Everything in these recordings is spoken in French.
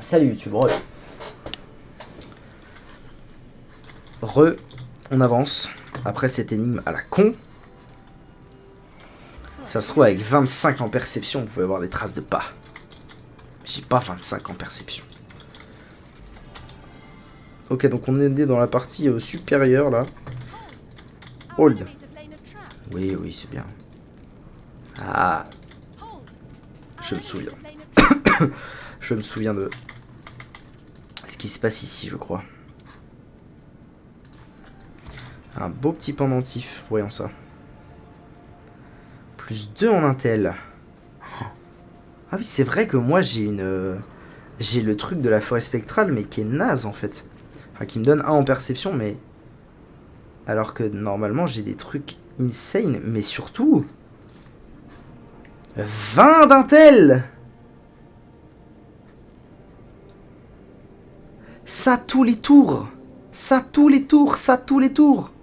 Salut YouTube, on avance. Après cette énigme à la con. Ça se trouve avec 25 en perception, vous pouvez avoir des traces de pas. J'ai pas 25 en perception. Ok, donc on est dans la partie supérieure là. Hold. Oui, oui, c'est bien. Ah. Je me souviens. Je me souviens de ce qui se passe ici, je crois. Un beau petit pendentif, voyons ça. Plus 2 en intel. Ah oui, c'est vrai que moi j'ai une... j'ai le truc de la forêt spectrale, mais qui est naze en fait. Enfin, qui me donne 1 en perception, mais... Alors que normalement j'ai des trucs insane, mais surtout... 20 d'intel. Ça tous les tours. Ça tous les tours, ça tous les tours.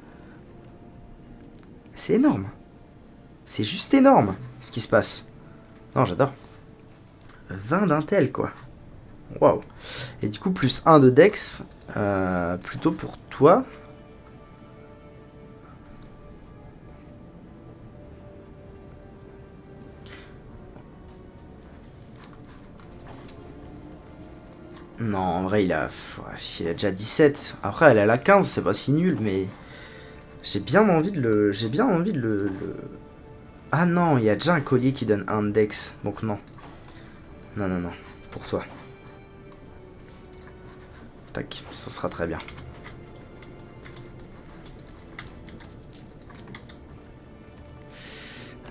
C'est énorme. C'est juste énorme ce qui se passe. Non, j'adore. 20 d'intel quoi. Waouh. Et du coup, plus 1 de dex. Plutôt pour toi. Non, en vrai, il a déjà 17. Après, elle est à la 15, c'est pas si nul, mais... J'ai bien envie de le... Ah non, il y a déjà un collier qui donne un dex, donc non. Non, non, non. Pour toi. Tac, ça sera très bien.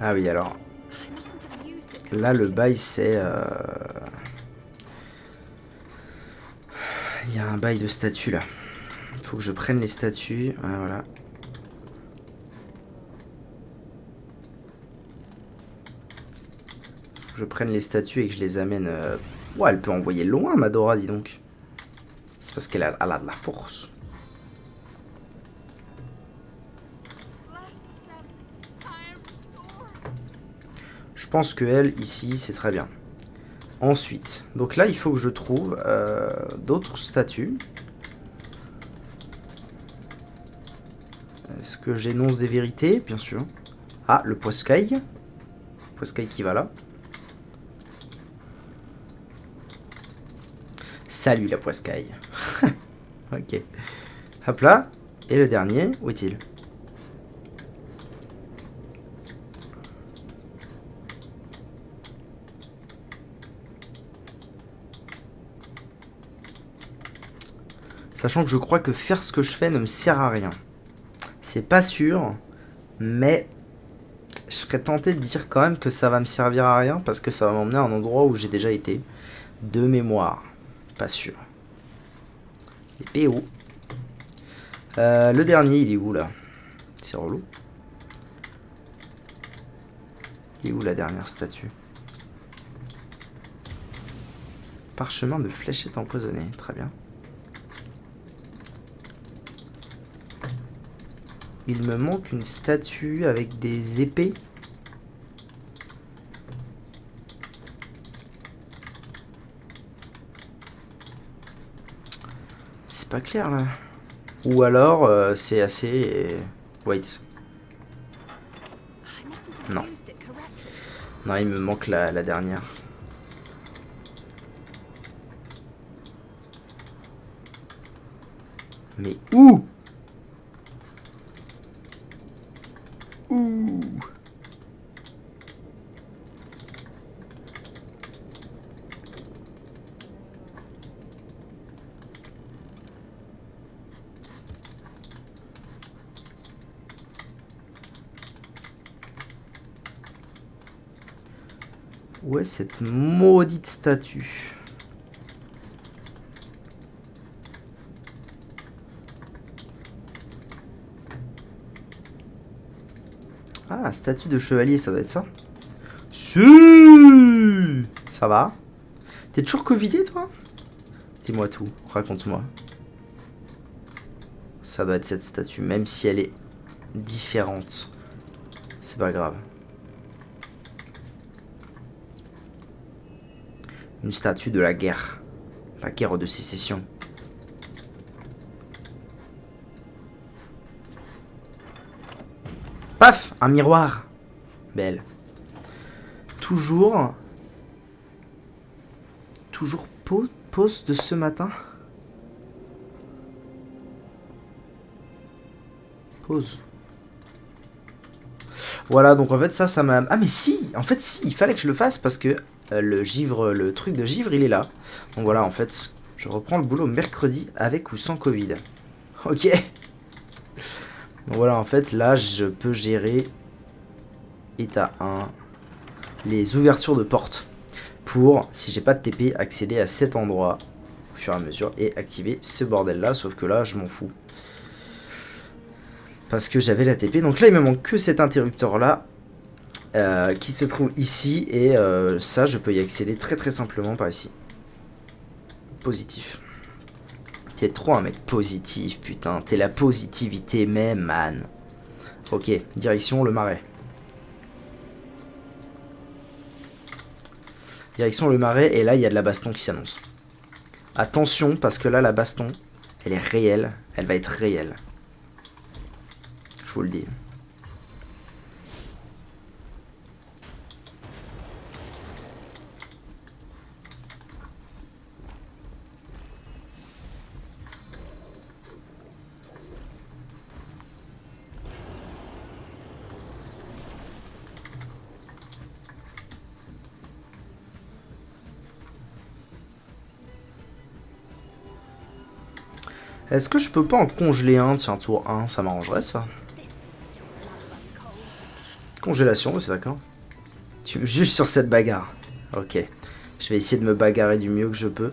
Ah oui, alors... Là, le bail, c'est... Il y a un bail de statues, là. Il faut que je prenne les statues. Ouais, voilà. Faut que je prenne les statues et que je les amène... Ouais, elle peut envoyer loin, Madora, dis donc. C'est parce qu'elle a de la force. Je pense que elle, ici, c'est très bien. Ensuite, donc là, il faut que je trouve d'autres statues. Est-ce que j'énonce des vérités? Bien sûr. Ah, le poiscaille. Poiscaille qui va là. Salut la poiscaille. Ok. Hop là. Et le dernier, où est-il? Sachant que je crois que faire ce que je fais ne me sert à rien. C'est pas sûr, mais je serais tenté de dire quand même que ça va me servir à rien parce que ça va m'emmener à un endroit où j'ai déjà été. De mémoire. Pas sûr. Les PO. Le dernier, il est où là? C'est relou. Il est où la dernière statue? Parchemin de fléchettes empoisonnées. Très bien. Il me manque une statue avec des épées. C'est pas clair là. Ou alors c'est assez... Wait. Non. Non, il me manque la dernière. Mais où? Ouh. Où est cette maudite statue? Ah, statue de chevalier, ça doit être ça. Si. Ça va? T'es toujours covidé, toi? Dis-moi tout, raconte-moi. Ça doit être cette statue, même si elle est différente. C'est pas grave. Une statue de la guerre. La guerre de sécession. Paf! Un miroir. Belle. Toujours pause de ce matin. Pause. Voilà, donc en fait ça m'a... Ah mais si! En fait si, il fallait que je le fasse parce que le truc de givre, il est là. Donc voilà, en fait, je reprends le boulot mercredi avec ou sans Covid. Ok. Donc voilà, en fait, là, je peux gérer état 1 les ouvertures de portes pour, si j'ai pas de TP, accéder à cet endroit au fur et à mesure et activer ce bordel là, sauf que là, je m'en fous. Parce que j'avais la TP, donc là, il me manque que cet interrupteur là qui se trouve ici et ça, je peux y accéder très très simplement par ici. Positif. T'es trop un mec positif, putain. T'es la positivité même, man. Ok, direction le marais. Direction le marais, et là, il y a de la baston qui s'annonce. Attention, parce que là, la baston, elle est réelle. Elle va être réelle. Je vous le dis. Est-ce que je peux pas en congeler un? Tiens, tour 1, ça m'arrangerait ça. Congélation, c'est d'accord. Tu me juges sur cette bagarre. Ok. Je vais essayer de me bagarrer du mieux que je peux.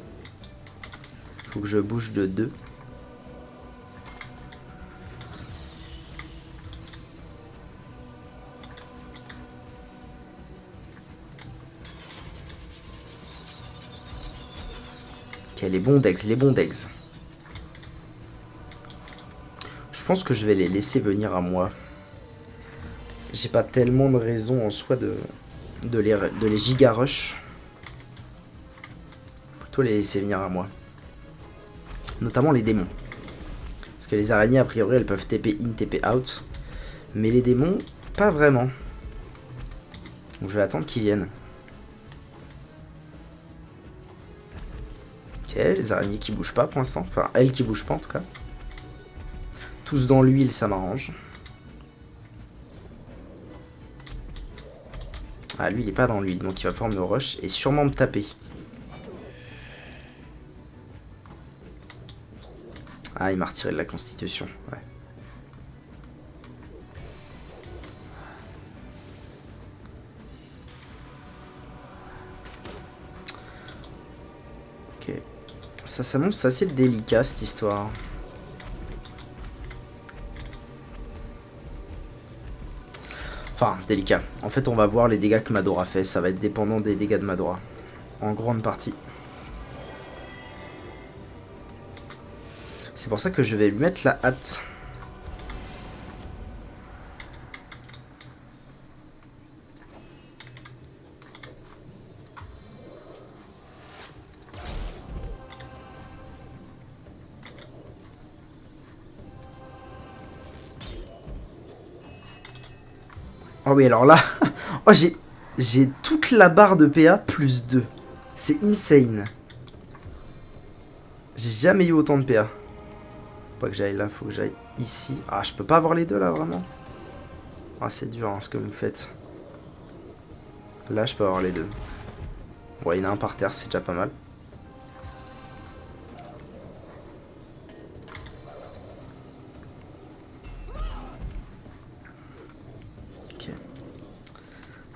Faut que je bouge de 2. Ok, les bons dex, les bons dex. Je pense que je vais les laisser venir à moi. J'ai pas tellement de raison en soi de les giga rush. Plutôt les laisser venir à moi. Notamment les démons. Parce que les araignées, a priori, elles peuvent TP in, TP out. Mais les démons, pas vraiment. Donc je vais attendre qu'ils viennent. Ok, les araignées qui bougent pas pour l'instant. Enfin, elles qui bougent pas en tout cas. Tous dans l'huile, ça m'arrange. Ah, lui, il est pas dans l'huile, donc il va pouvoir me rush et sûrement me taper. Ah, il m'a retiré de la constitution. Ouais. Ok. Ça s'annonce assez délicat, cette histoire. Enfin, délicat. En fait, on va voir les dégâts que Madora fait. Ça va être dépendant des dégâts de Madora. En grande partie. C'est pour ça que je vais lui mettre la hâte. Oh oui, alors là... Oh, j'ai toute la barre de PA plus 2. C'est insane. J'ai jamais eu autant de PA. Faut pas que j'aille là, faut que j'aille ici. Ah, je peux pas avoir les deux là, vraiment. Ah, c'est dur hein, ce que vous faites. Là, je peux avoir les deux. Ouais, il y en a un par terre, c'est déjà pas mal. Ok.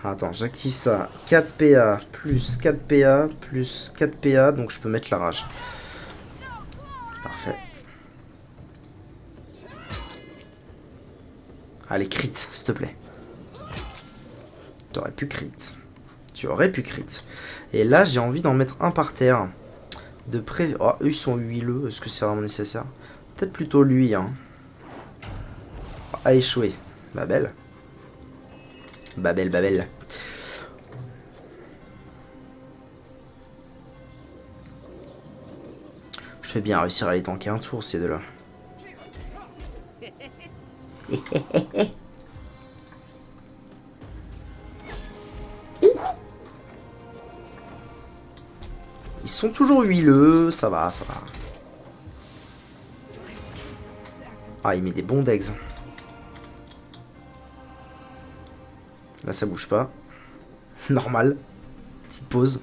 Attends, j'active ça. 4 PA, plus 4 PA, plus 4 PA, donc je peux mettre la rage. Parfait. Allez, crit, s'il te plaît. T'aurais pu crit. Tu aurais pu crit. Et là, j'ai envie d'en mettre un par terre. De près... Oh, eux, ils sont huileux. Est-ce que c'est vraiment nécessaire? Peut-être plutôt lui, hein. A échoué. Babel. Babel, Babel. Je vais bien réussir à les tanker un tour, ces deux-là. Ils sont toujours huileux, ça va, ça va. Ah, il met des bons degs. Là, ça bouge pas. Normal. Petite pause.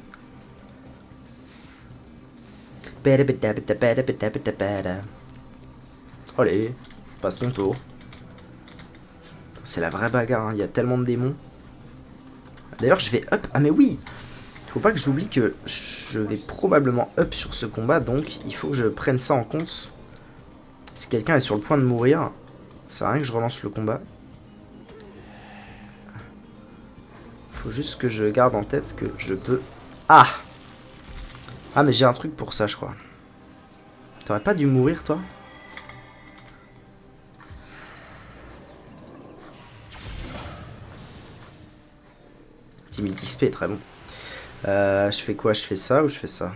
Allez, passe ton tour. C'est la vraie bagarre, hein. Il y a tellement de démons. D'ailleurs, je vais up. Ah, mais oui! Faut pas que j'oublie que je vais probablement up sur ce combat, donc il faut que je prenne ça en compte. Si quelqu'un est sur le point de mourir, ça sert à rien que je relance le combat. Faut juste que je garde en tête que je peux... Ah! Ah, mais j'ai un truc pour ça, je crois. T'aurais pas dû mourir, toi? $10 000 XP, très bon. Je fais quoi? Je fais ça ou je fais ça?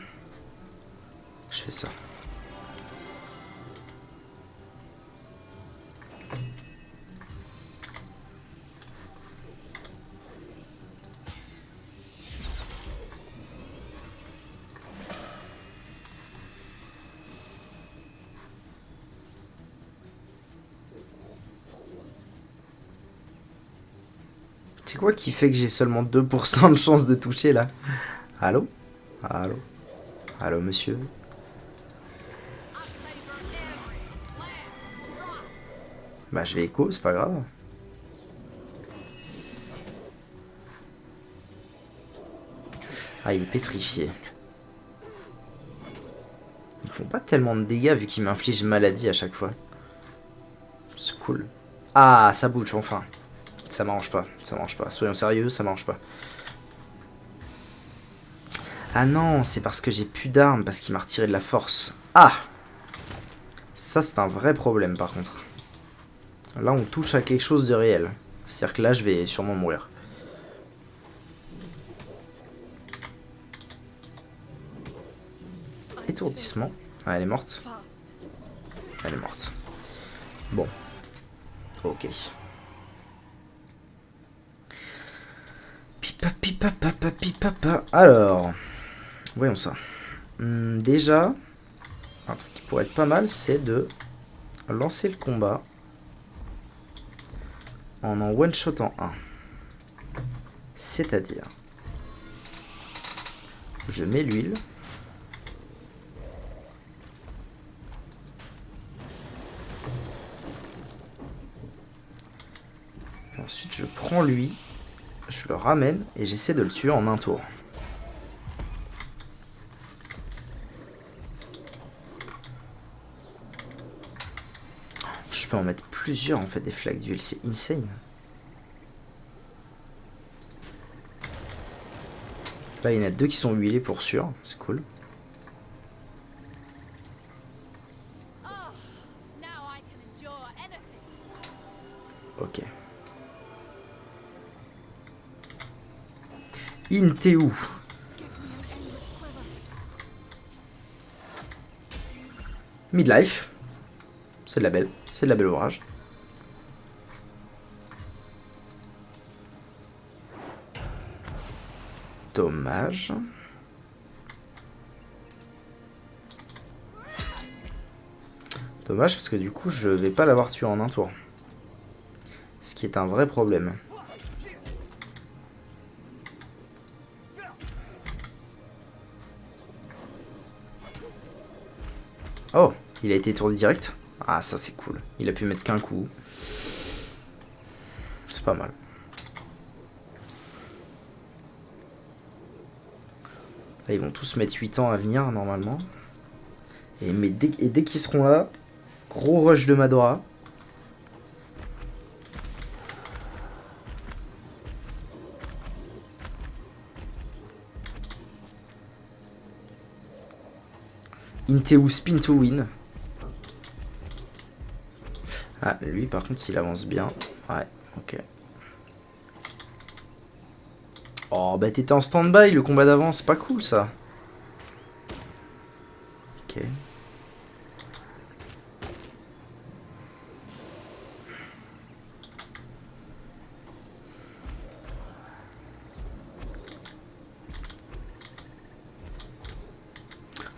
Je fais ça. C'est quoi qui fait que j'ai seulement 2% de chance de toucher là? Allô? Allô? Allô, monsieur? Bah, je vais écho, c'est pas grave. Ah, il est pétrifié. Ils font pas tellement de dégâts vu qu'ils m'infligent maladie à chaque fois. C'est cool. Ah, ça bouge enfin. Ça m'arrange pas, ça m'arrange pas. Soyons sérieux, ça m'arrange pas. Ah non, c'est parce que j'ai plus d'armes, parce qu'il m'a retiré de la force. Ah! Ça, c'est un vrai problème, par contre. Là, on touche à quelque chose de réel. C'est-à-dire que là, je vais sûrement mourir. Étourdissement. Ah, elle est morte. Elle est morte. Bon. Ok. Pipa, pipa, papa, pipapa. Alors, voyons ça. Déjà, un truc qui pourrait être pas mal, c'est de lancer le combat en one-shot en 1. C'est-à-dire, je mets l'huile. Ensuite, je prends lui, je le ramène et j'essaie de le tuer en un tour. Je peux en mettre plusieurs en fait des flaques d'huile, c'est insane. Là, il y en a 2 qui sont huilés pour sûr, c'est cool. Ok. In, t'es où? Midlife. C'est de la belle. C'est de la belle ouvrage. Dommage. Dommage parce que du coup je vais pas l'avoir tué en un tour. Ce qui est un vrai problème. Oh, il a été étourdi direct. Ah, ça c'est cool. Il a pu mettre qu'un coup. C'est pas mal. Là, ils vont tous mettre 8 ans à venir, normalement. Et dès qu'ils seront là, gros rush de Madora. Inteu spin to win. Ah, lui par contre il avance bien. Ouais, ok. Oh bah t'étais en stand-by le combat d'avant, c'est pas cool ça. Ok.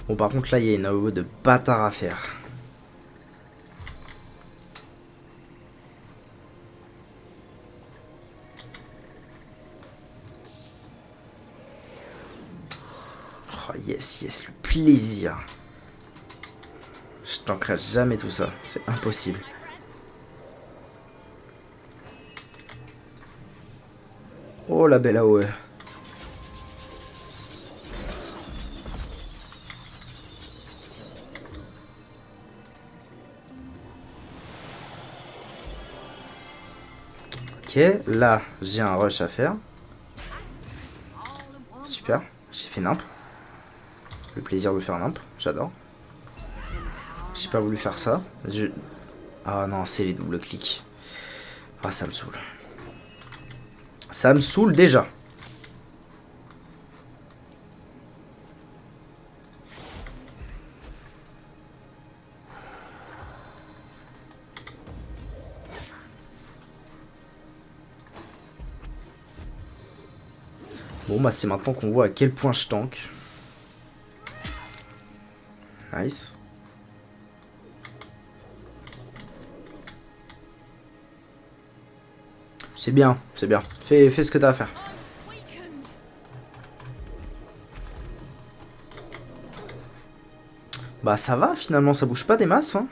Bon, par contre, là, il y a une AOE de bâtard à faire. Oh, yes, yes, le plaisir. Je tankerai jamais tout ça, c'est impossible. Oh, la belle AOE. Ok, là, j'ai un rush à faire. Super, j'ai fait nimp. Le plaisir de faire nimp, j'adore. J'ai pas voulu faire ça. Ah non, c'est les doubles clics. Ah, ça me saoule. Ça me saoule déjà. Bon, bah c'est maintenant qu'on voit à quel point je tank. Nice. C'est bien, c'est bien. Fais ce que t'as à faire. Bah ça va, finalement, ça bouge pas des masses, hein.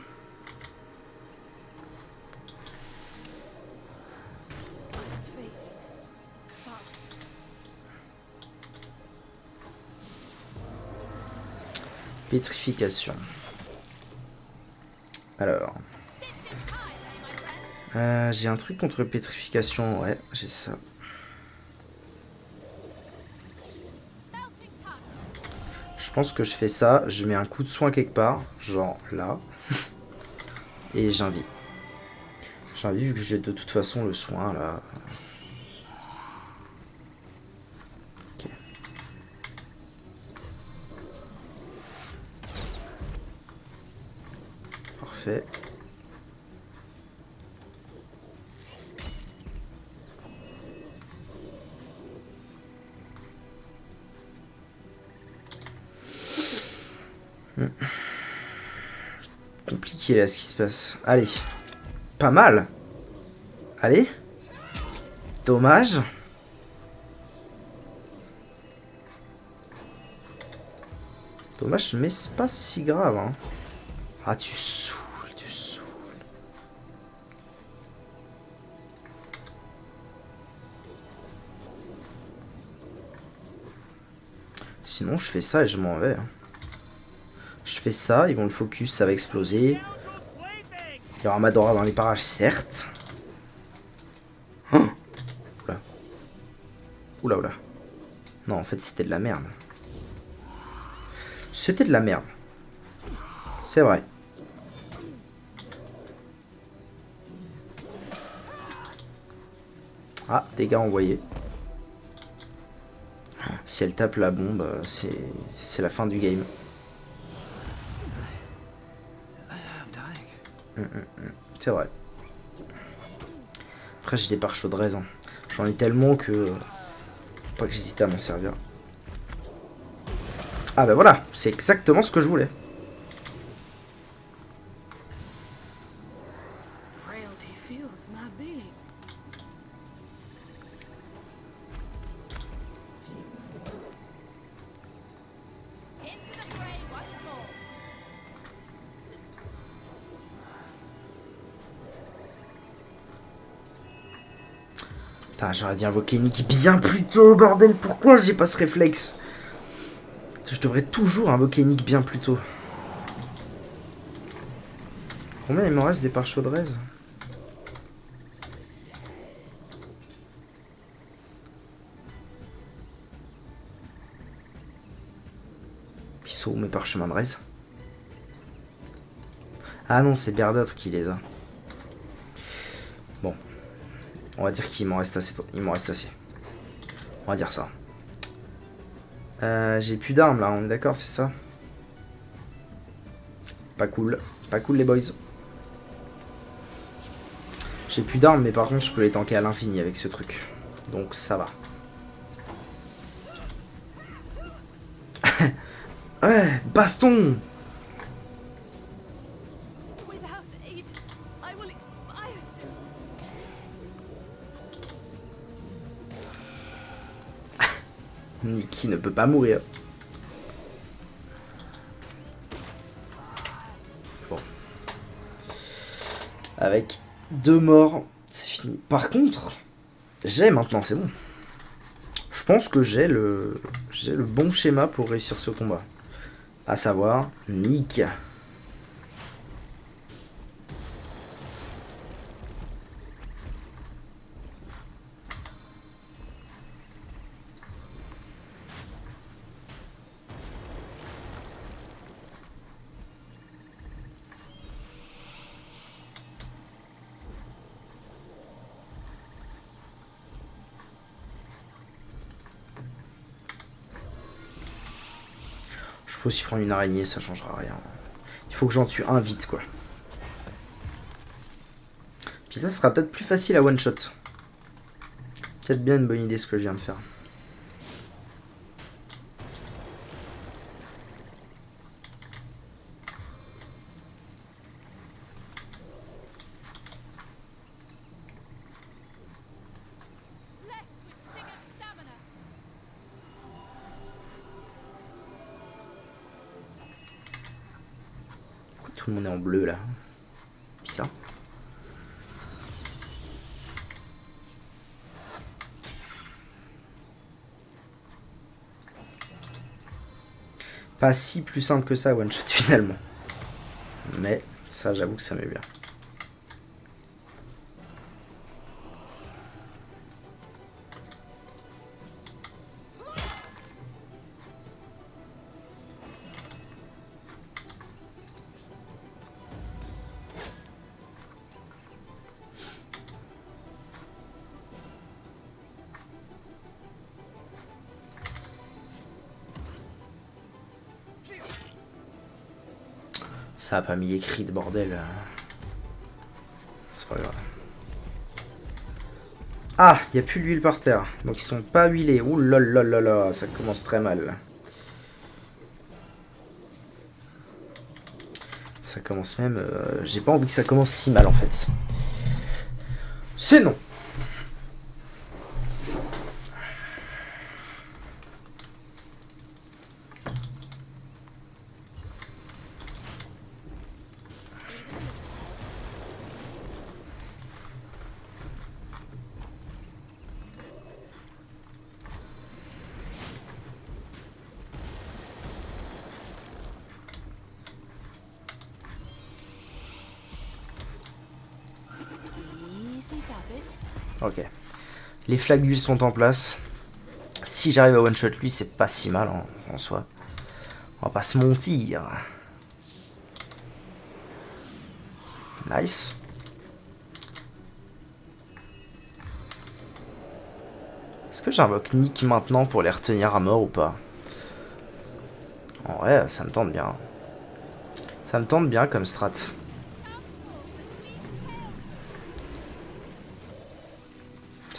Pétrification. Alors. J'ai un truc contre pétrification, ouais, j'ai ça. Je pense que je fais ça, je mets un coup de soin quelque part, genre là. Et j'invite. J'invite vu que j'ai de toute façon le soin là. Ok. Parfait. Compliqué là ce qui se passe. Allez. Pas mal. Allez. Dommage. Dommage, mais c'est pas si grave. Hein. Ah, tu saoules, tu saoules. Sinon, je fais ça et je m'en vais. Hein. Je fais ça, ils vont le focus, ça va exploser. Il y aura Madora dans les parages, certes. Oh, oula. Oula, oula. Non, en fait, c'était de la merde. C'était de la merde. C'est vrai. Ah, dégâts envoyés. Si elle tape la bombe, c'est la fin du game. C'est vrai. Après, j'ai des pare-choix de raison. J'en ai tellement que... pas que j'hésitais à m'en servir. Ah bah voilà, c'est exactement ce que je voulais. Putain, j'aurais dû invoquer Nick bien plus tôt, bordel. Pourquoi j'ai pas ce réflexe? Je devrais toujours invoquer Nick bien plus tôt. Combien il me reste des pare-choix de raise? Ils sont où mes parchemins de raise? Ah non, c'est Berdot qui les a. Bon. On va dire qu'il m'en reste assez. Il m'en reste assez. On va dire ça. J'ai plus d'armes là, on est d'accord, c'est ça? Pas cool. Pas cool les boys. J'ai plus d'armes, mais par contre je peux les tanker à l'infini avec ce truc. Donc ça va. Ouais, baston. Nikki ne peut pas mourir. Bon. Avec 2 morts, c'est fini. Par contre, j'ai maintenant, c'est bon. Je pense que j'ai le bon schéma pour réussir ce combat. À savoir, Nick. Je peux aussi prendre une araignée, ça changera rien. Il faut que j'en tue un vite, quoi. Puis ça sera peut-être plus facile à one shot. Peut-être bien une bonne idée ce que je viens de faire. Pourquoi tout le monde est en bleu là? Puis ça. Pas si plus simple que ça, one shot finalement. Mais ça, j'avoue que ça m'est bien. Ça a pas mis écrit de bordel. C'est pas grave. Ah, il n'y a plus d'huile par terre. Donc ils sont pas huilés. Ouh là là là là, ça commence très mal. Ça commence même... J'ai pas envie que ça commence si mal en fait. C'est non. Ok. Les flaques d'huile sont en place. Si j'arrive à one-shot lui, c'est pas si mal en soi. On va pas se mentir. Nice. Est-ce que j'invoque Nick maintenant pour les retenir à mort ou pas? En vrai, ça me tente bien. Ça me tente bien comme strat.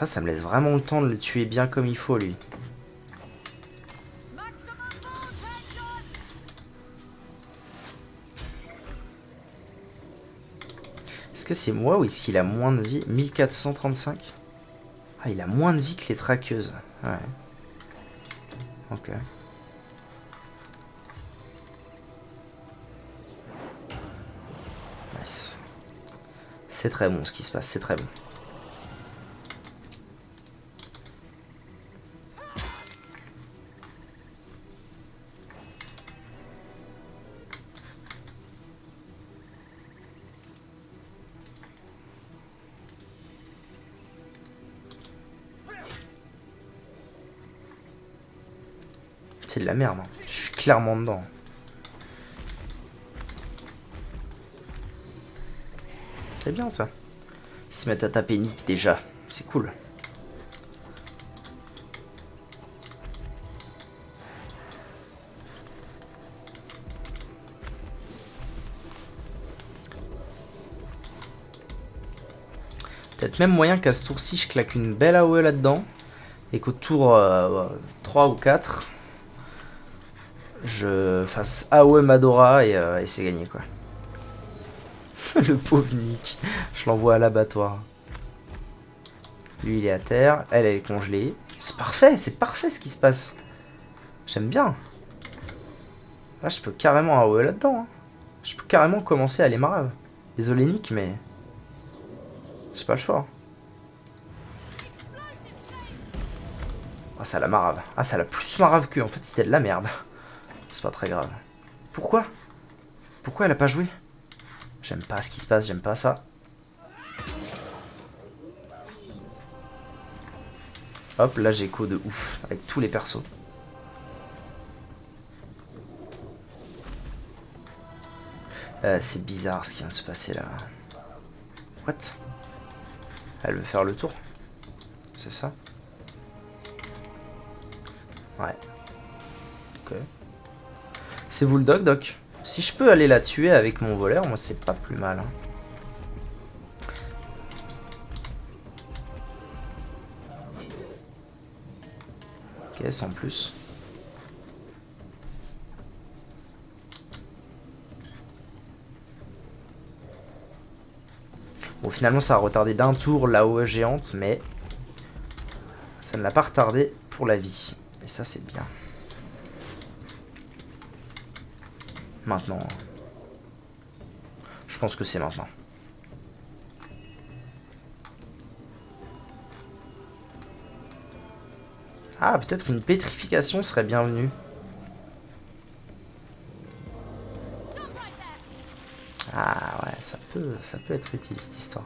Ça me laisse vraiment le temps de le tuer bien comme il faut, lui. Est-ce que c'est moi ou est-ce qu'il a moins de vie? 1435. Ah, il a moins de vie que les traqueuses. Ouais. Ok. Nice. C'est très bon ce qui se passe, c'est très bon. C'est de la merde, hein. Je suis clairement dedans. C'est bien ça. Ils se mettent à taper Nick déjà. C'est cool. Peut-être même moyen qu'à ce tour-ci, je claque une belle AOE là-dedans. Et qu'au tour 3 ou 4, je fasse AOE Madora et c'est gagné quoi. Le pauvre Nick, je l'envoie à l'abattoir. Lui il est à terre, elle est congelée. C'est parfait ce qui se passe. J'aime bien. Là je peux carrément AOE là-dedans. Hein. Je peux carrément commencer à les marave. Désolé Nick mais... j'ai pas le choix. Ah ça la marave. Ah ça la plus marave que en fait c'était de la merde. C'est pas très grave. Pourquoi? Pourquoi elle a pas joué? J'aime pas ce qui se passe, j'aime pas ça. Hop, là j'ai co de ouf, avec tous les persos. C'est bizarre ce qui vient de se passer là. What? Elle veut faire le tour? C'est ça? Ouais. Ok. C'est vous le doc? Si je peux aller la tuer avec mon voleur, moi c'est pas plus mal. Hein. Ok, sans plus. Bon, finalement ça a retardé d'un tour la OE géante, mais ça ne l'a pas retardé pour la vie. Et ça c'est bien. Maintenant. Je pense que c'est maintenant. Ah, peut-être qu'une pétrification serait bienvenue. Ah ouais, ça peut être utile cette histoire.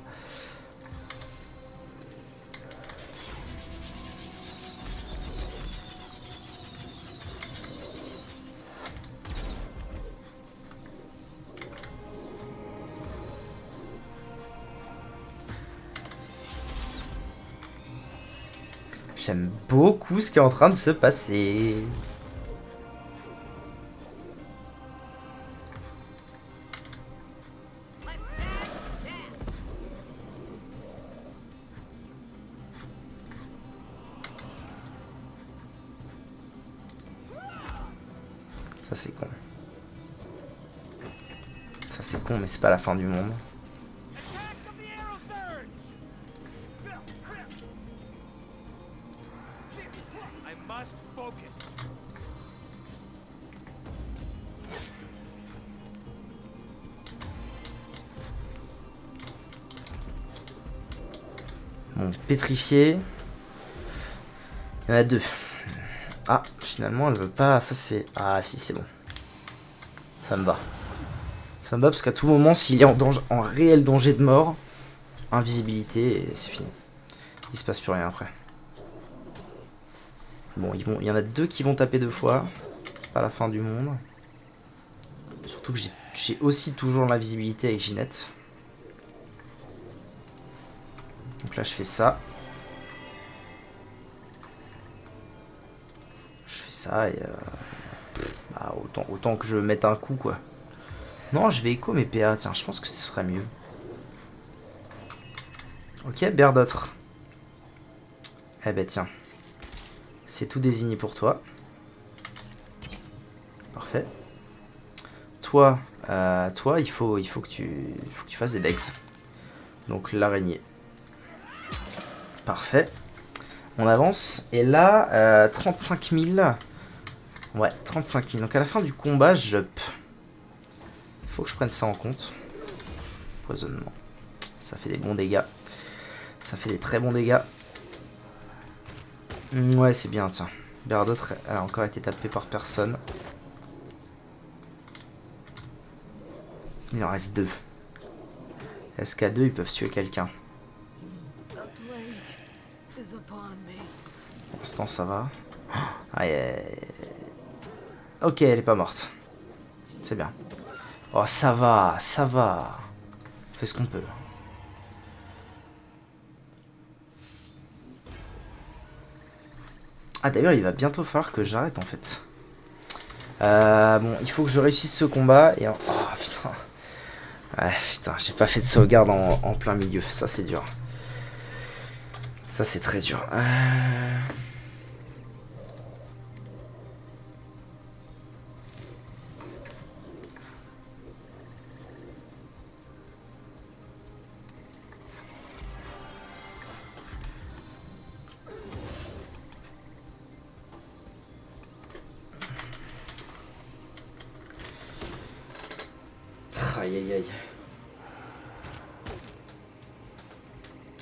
J'aime beaucoup ce qui est en train de se passer. Ça c'est con. Ça c'est con, mais c'est pas la fin du monde. Bon, pétrifié. Il y en a deux. Ah, finalement, elle veut pas. Ça, c'est. Ah, si, c'est bon. Ça me va. Ça me va parce qu'à tout moment, s'il est en danger, en réel danger de mort, invisibilité et c'est fini. Il se passe plus rien après. Bon, il y en a deux qui vont taper deux fois. C'est pas la fin du monde. Surtout que j'ai aussi toujours l'invisibilité avec Ginette. Donc là, je fais ça. Je fais ça et... bah, autant que je mette un coup, quoi. Non, je vais écho mes PA. Tiens, je pense que ce serait mieux. Ok, Berdotre. Eh ben, tiens. C'est tout désigné pour toi. Parfait. Toi, il faut que tu fasses des legs. Donc l'araignée. Parfait. On avance. Et là, 35 000. Ouais, 35 000. Donc à la fin du combat, il faut que je prenne ça en compte. Poisonnement. Ça fait des bons dégâts. Ça fait des très bons dégâts. Ouais, c'est bien, tiens. Berdotre a encore été tapé par personne. Il en reste deux. Est-ce qu'à deux, ils peuvent tuer quelqu'un? Pour l'instant, ça va. Ah, ok, elle est pas morte. C'est bien. Oh, ça va, ça va. On fait ce qu'on peut. Ah, d'ailleurs, il va bientôt falloir que j'arrête, en fait. Bon, il faut que je réussisse ce combat. Et... Oh, putain. Ouais, putain, j'ai pas fait de sauvegarde en plein milieu. Ça, c'est dur. Ça, c'est très dur. Aïe aïe aïe.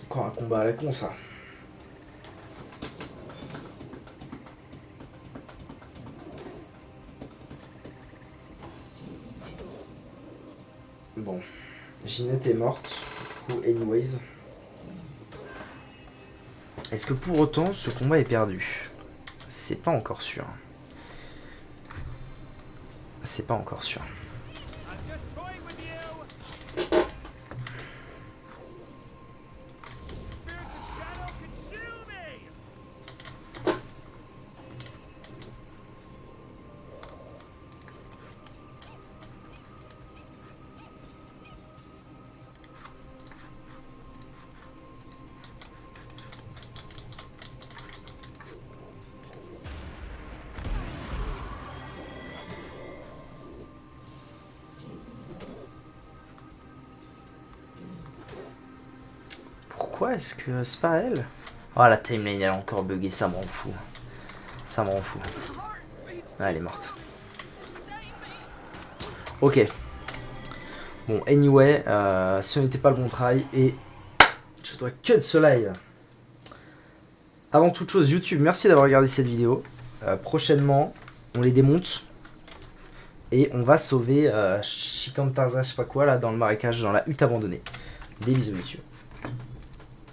Encore un combat à la con ça. Bon. Ginette est morte. Du coup, anyways. Est-ce que pour autant ce combat est perdu? C'est pas encore sûr. C'est pas encore sûr. Pourquoi est-ce que c'est pas elle? Oh, la timeline elle a encore bugué, ça me rend fou. Ça me rend fou. Ah, elle est morte. Ok. Bon, anyway, ce n'était pas le bon try et je dois cut ce live. Avant toute chose, YouTube, merci d'avoir regardé cette vidéo. Prochainement, on les démonte et on va sauver Shikantaza, je sais pas quoi, là, dans le marécage, dans la hutte abandonnée. Des bisous, YouTube.